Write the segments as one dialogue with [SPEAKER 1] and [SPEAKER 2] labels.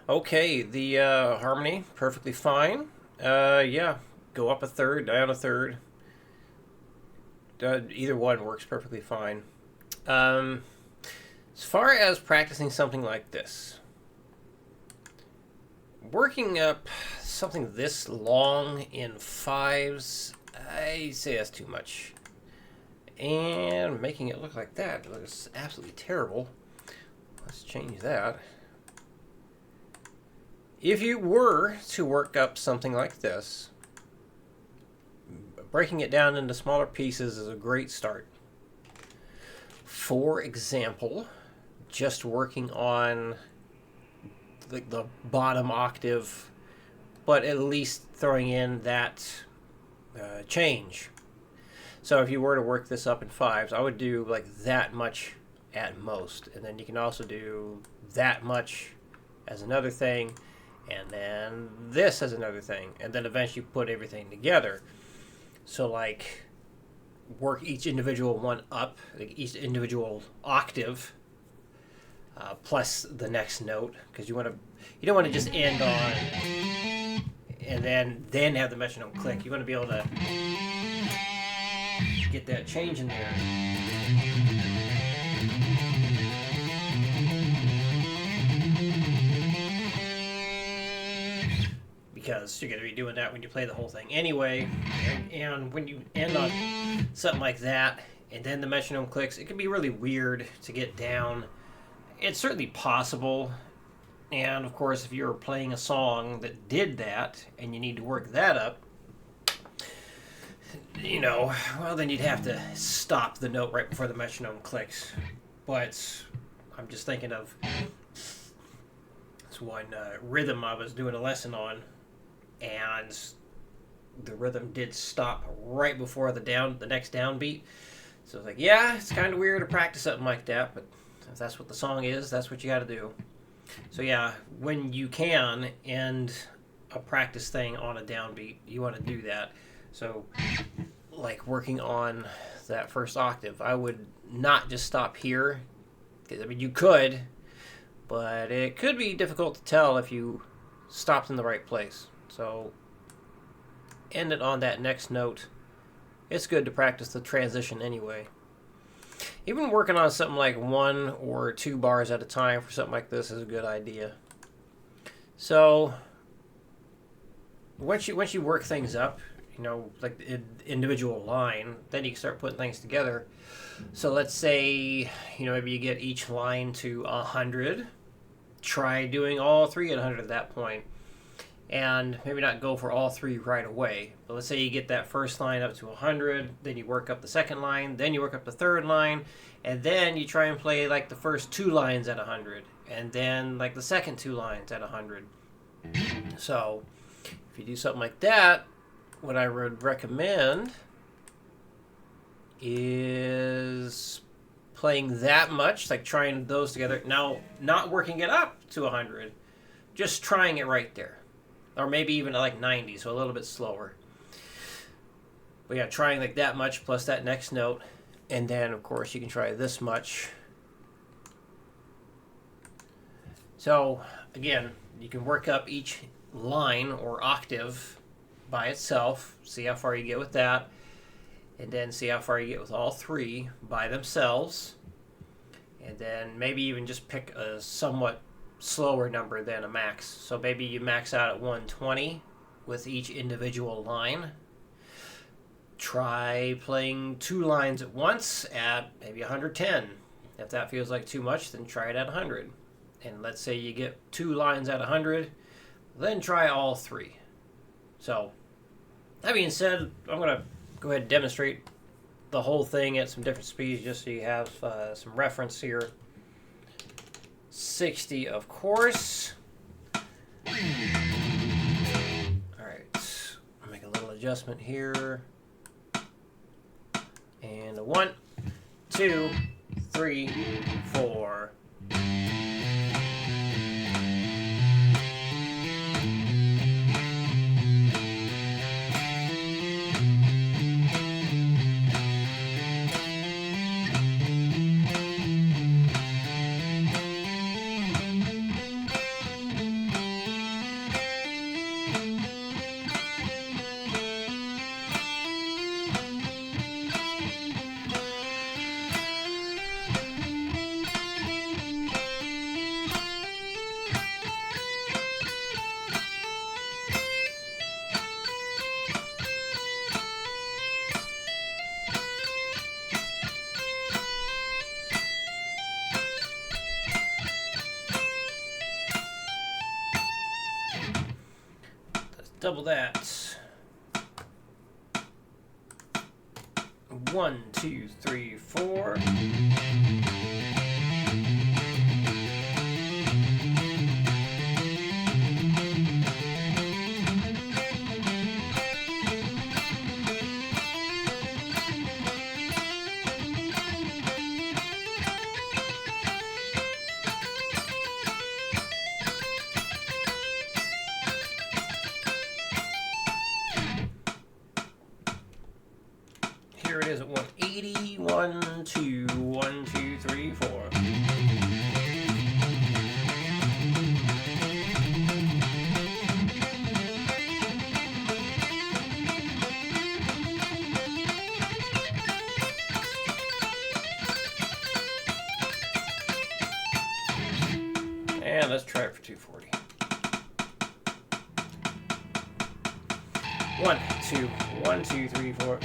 [SPEAKER 1] Okay, the harmony, perfectly fine. Yeah, go up a third, down a third. Either one works perfectly fine. Um, as far as practicing something like this, working up something this long in fives, I say that's too much. And making it look like that looks absolutely terrible. Let's change that. If you were to work up something like this, breaking it down into smaller pieces is a great start. For example, just working on the bottom octave, but at least throwing in that change. So if you were to work this up in fives, I would do like that much at most. And then you can also do that much as another thing, and then this as another thing. And then eventually put everything together. So like work each individual one up, like each individual octave, plus the next note, because you don't want to just end on and then have the metronome click. You want to be able to get that change in there. Because you're going to be doing that when you play the whole thing anyway. And when you end on something like that, and then the metronome clicks, it can be really weird to get down. It's certainly possible. And of course, if you're playing a song that did that, and you need to work that up, well, then you'd have to stop the note right before the metronome clicks. But I'm just thinking of this one rhythm I was doing a lesson on, and the rhythm did stop right before the next downbeat. So it's like, yeah, it's kind of weird to practice something like that, but if that's what the song is, that's what you got to do. So yeah, when you can end a practice thing on a downbeat, you want to do that. So like working on that first octave, I would not just stop here. I mean, you could, but it could be difficult to tell if you stopped in the right place. So end it on that next note. It's good to practice the transition anyway. Even working on something like 1 or 2 bars at a time for something like this is a good idea. So once you work things up, like the individual line, then you can start putting things together. So let's say, maybe you get each line to 100. Try doing all 3 at 100 at that point. And maybe not go for all 3 right away. But let's say you get that first line up to 100, then you work up the second line, then you work up the third line, and then you try and play like the first 2 lines at 100, and then like the second 2 lines at 100. So if you do something like that, what I would recommend is playing that much, like trying those together. Now, not working it up to 100, just trying it right there. Or maybe even at like 90, so a little bit slower. But yeah, trying like that much plus that next note. And then, of course, you can try this much. So, again, you can work up each line or octave by itself. See how far you get with that. And then see how far you get with all 3 by themselves. And then maybe even just pick a somewhat slower number than a max. So maybe you max out at 120 with each individual line. Try playing 2 lines at once at maybe 110. If that feels like too much, then try it at 100. And let's say you get 2 lines at 100, then try all 3. So that being said, I'm going to go ahead and demonstrate the whole thing at some different speeds just so you have some reference here. 60, of course. Alright, I'll make a little adjustment here. And a 1, 2, 3, 4. Double that. 1, 2, 3, 4. Here it is at 180. 1, 2, 1, 2, 3, 4. And let's try it for 240. 1, 2, 1, 2, 3, 4.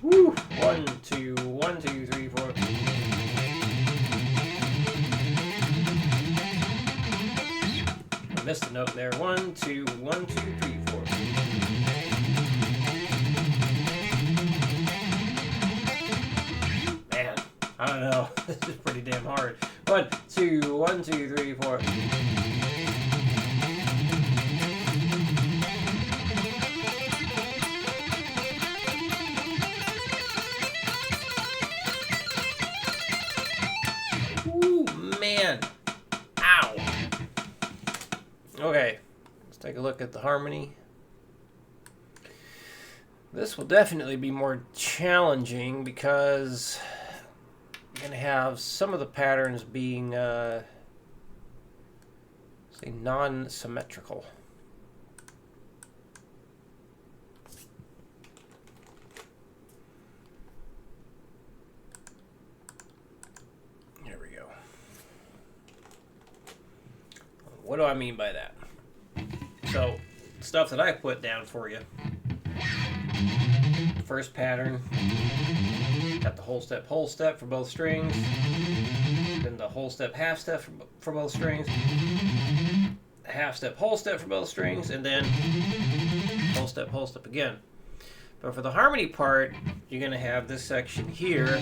[SPEAKER 1] Woo! 1, 2, 1, 2, 3, 4. I missed a note there. 1, 2, 1, 2, 3, 4. Man, I don't know. This is pretty damn hard. 1, 2, 1, 2, 3, 4. Man. Ow. Okay. Let's take a look at the harmony. This will definitely be more challenging because I'm going to have some of the patterns being, say, non-symmetrical. What do I mean by that? So, stuff that I put down for you. First pattern, got the whole step for both strings, then the whole step, half step for both strings, half step, whole step for both strings, and then whole step again. But for the harmony part, you're going to have this section here.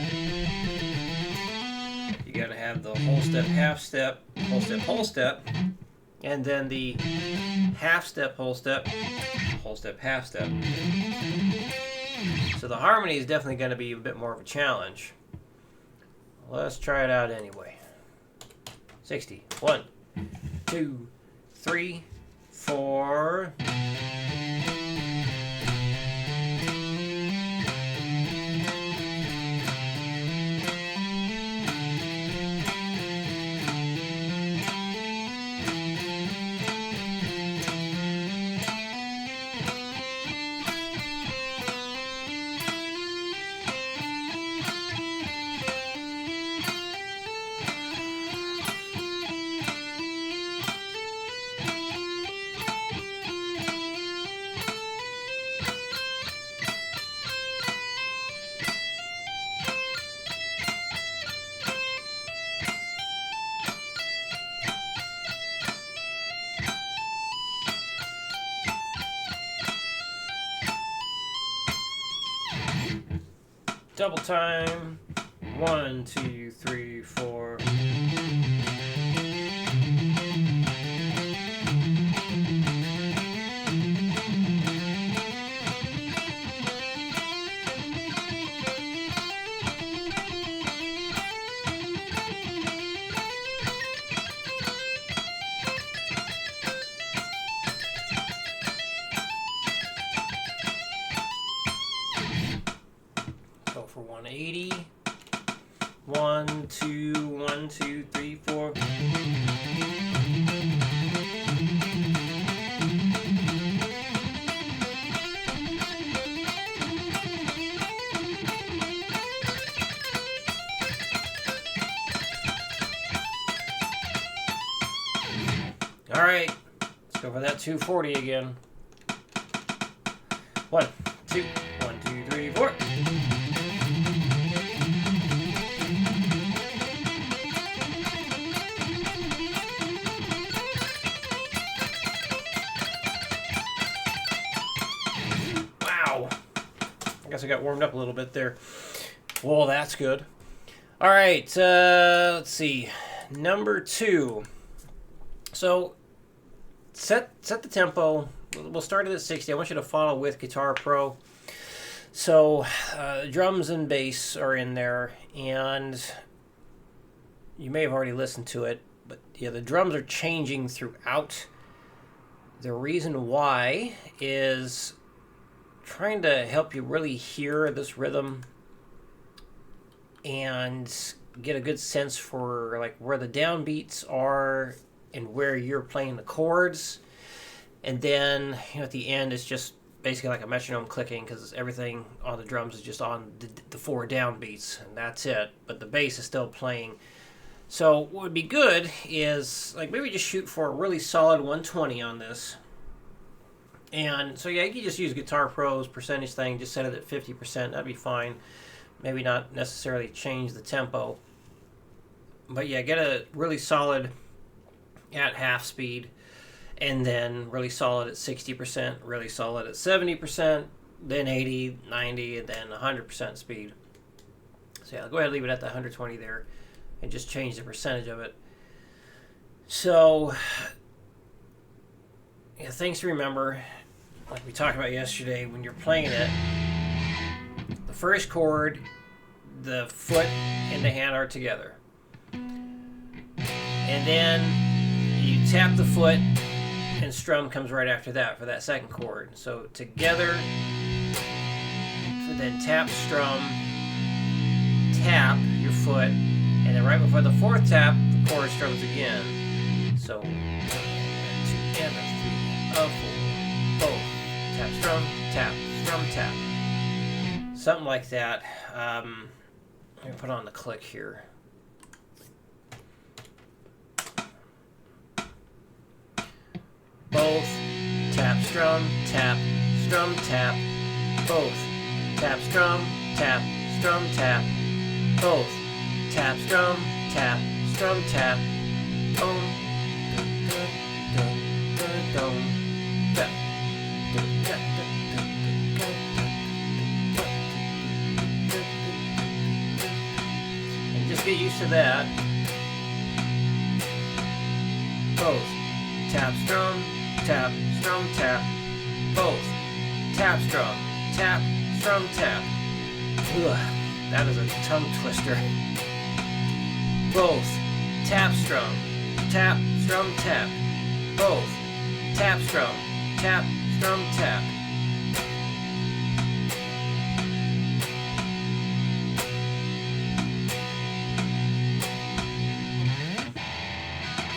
[SPEAKER 1] You're going to have the whole step, half step, whole step, and then the half step, half step. So the harmony is definitely going to be a bit more of a challenge. Let's try it out anyway. 60. 1, 2, 3, 4. Double time. 1, 2, 3, 4. Go for 180. 1, 2, 1, 2, 3, 4. All right, let's go for that 240 again. 1, 2, 1, 2, 3, 4. guess I got warmed up a little bit there. Well, that's good. All right, let's see. Number 2. So set the tempo. We'll start it at 60. I want you to follow with Guitar Pro. So drums and bass are in there, and you may have already listened to it, but yeah, the drums are changing throughout. The reason why is trying to help you really hear this rhythm and get a good sense for like where the downbeats are and where you're playing the chords. And then, at the end, it's just basically like a metronome clicking, because everything on the drums is just on the 4 downbeats, and that's it. But the bass is still playing. So what would be good is like maybe just shoot for a really solid 120 on this. And so yeah, you can just use Guitar Pro's percentage thing, just set it at 50%. That'd be fine. Maybe not necessarily change the tempo. But yeah, get a really solid at half speed. And then really solid at 60%, really solid at 70%, then 80, 90, and then 100% speed. So yeah, I'll go ahead and leave it at the 120 there and just change the percentage of it. So, yeah, things to remember, like we talked about yesterday, when you're playing it, the first chord, the foot and the hand are together. And then you tap the foot, and strum comes right after that for that second chord. So together, so then tap, strum, tap your foot, and then right before the fourth tap, the chord strums again. So 1, 2, and 3, 4, both. Tap, strum, tap. Something like that. Let me put on the click here. Both, tap, strum, tap, both, tap, strum, tap, both, tap, strum, tap, boom, and just get used to that. Both, tap, strum, tap, both, tap, strum, tap. Ugh, that is a tongue twister. Both, tap, strum, tap, both, tap, strum, tap.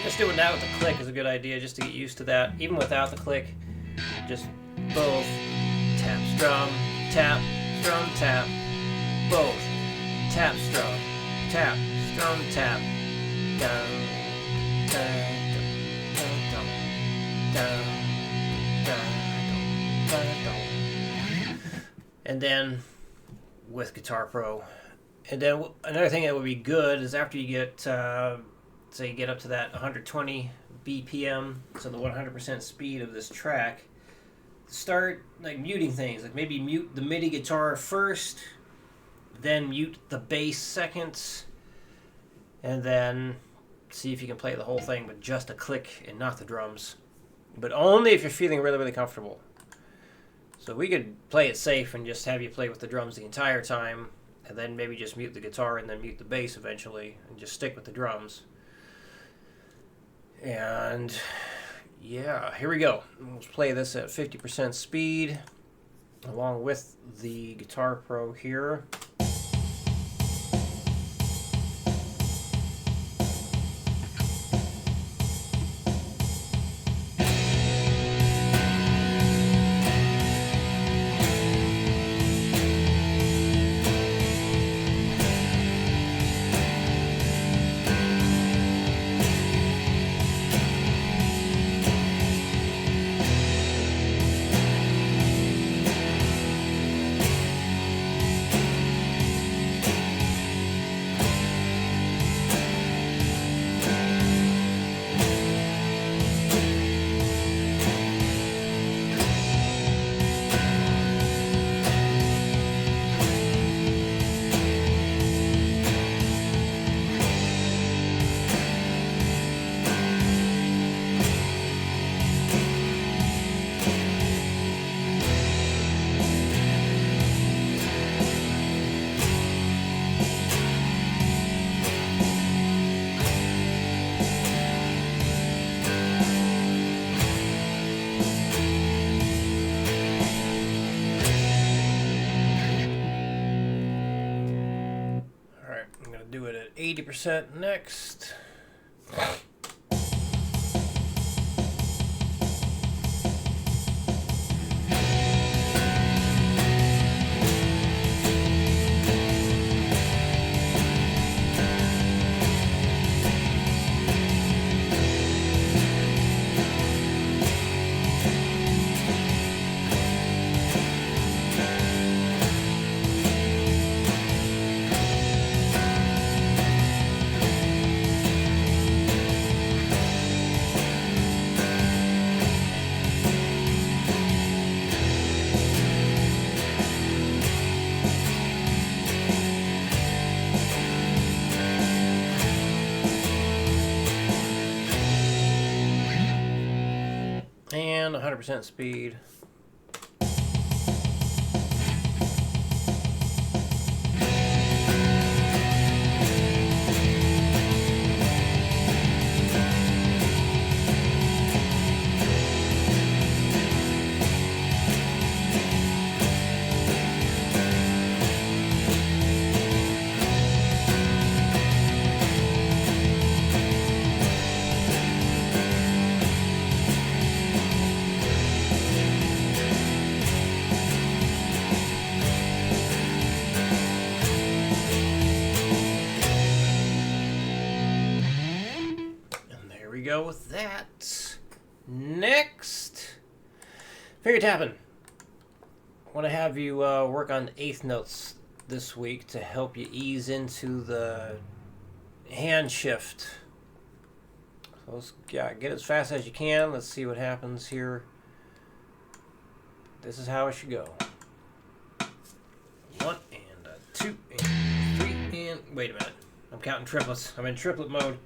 [SPEAKER 1] Just doing that with the click is a good idea, just to get used to that. Even without the click, just both, tap, strum, tap, both, tap, strum, tap, down, and then with Guitar Pro. And then another thing that would be good is after you get, say you get up to that 120 BPM, so the 100% speed of this track, start like muting things. Like maybe mute the MIDI guitar first, then mute the bass second, and then see if you can play the whole thing with just a click and not the drums. But only if you're feeling really, really comfortable. So we could play it safe and just have you play with the drums the entire time, and then maybe just mute the guitar and then mute the bass eventually, and just stick with the drums. And yeah, here we go. Let's play this at 50% speed along with the Guitar Pro here. 80% next. And 100% speed. Go with that. Next, finger tapping. I want to have you work on eighth notes this week to help you ease into the hand shift. So let's get as fast as you can. Let's see what happens here. This is how it should go. 1 and 2 and 3 and wait a minute. I'm counting triplets. I'm in triplet mode.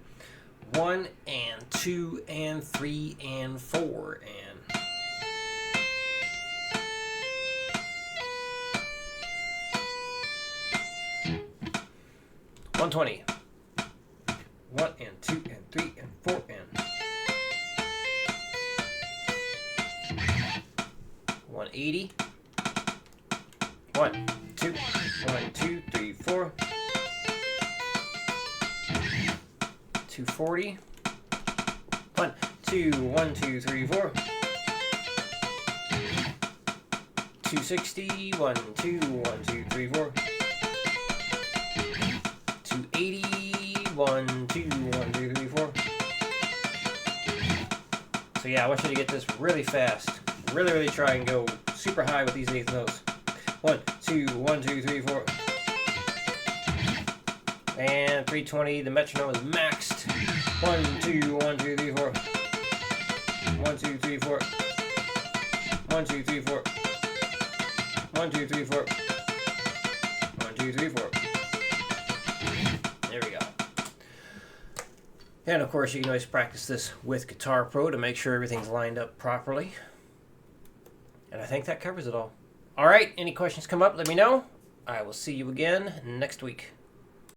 [SPEAKER 1] 1 and 2 and 3 and 4 and 120. 1 and 2 and 3 and 4 and 180. 1, 2, 1, 2, 3, 4. 240. 1, 2, 1, 2, 3, 4. 260. 1, 2, 1, 2, 3, 4. 280. 1, 2, 1, 2, 3, 4. So yeah, I want you to get this really fast. Really try and go super high with these eighth notes. 1, 2, 1, 2, 3, 4. And 320, the metronome is maxed. 1, 2, 1, 2, 3, 4. 1, 2, 3, 4. 1, 2, 3, 4. 1, 2, 3, 4. 1, 2, 3, 4. There we go. And of course, you can always practice this with Guitar Pro to make sure everything's lined up properly. And I think that covers it all. All right, any questions come up, let me know. I will see you again next week.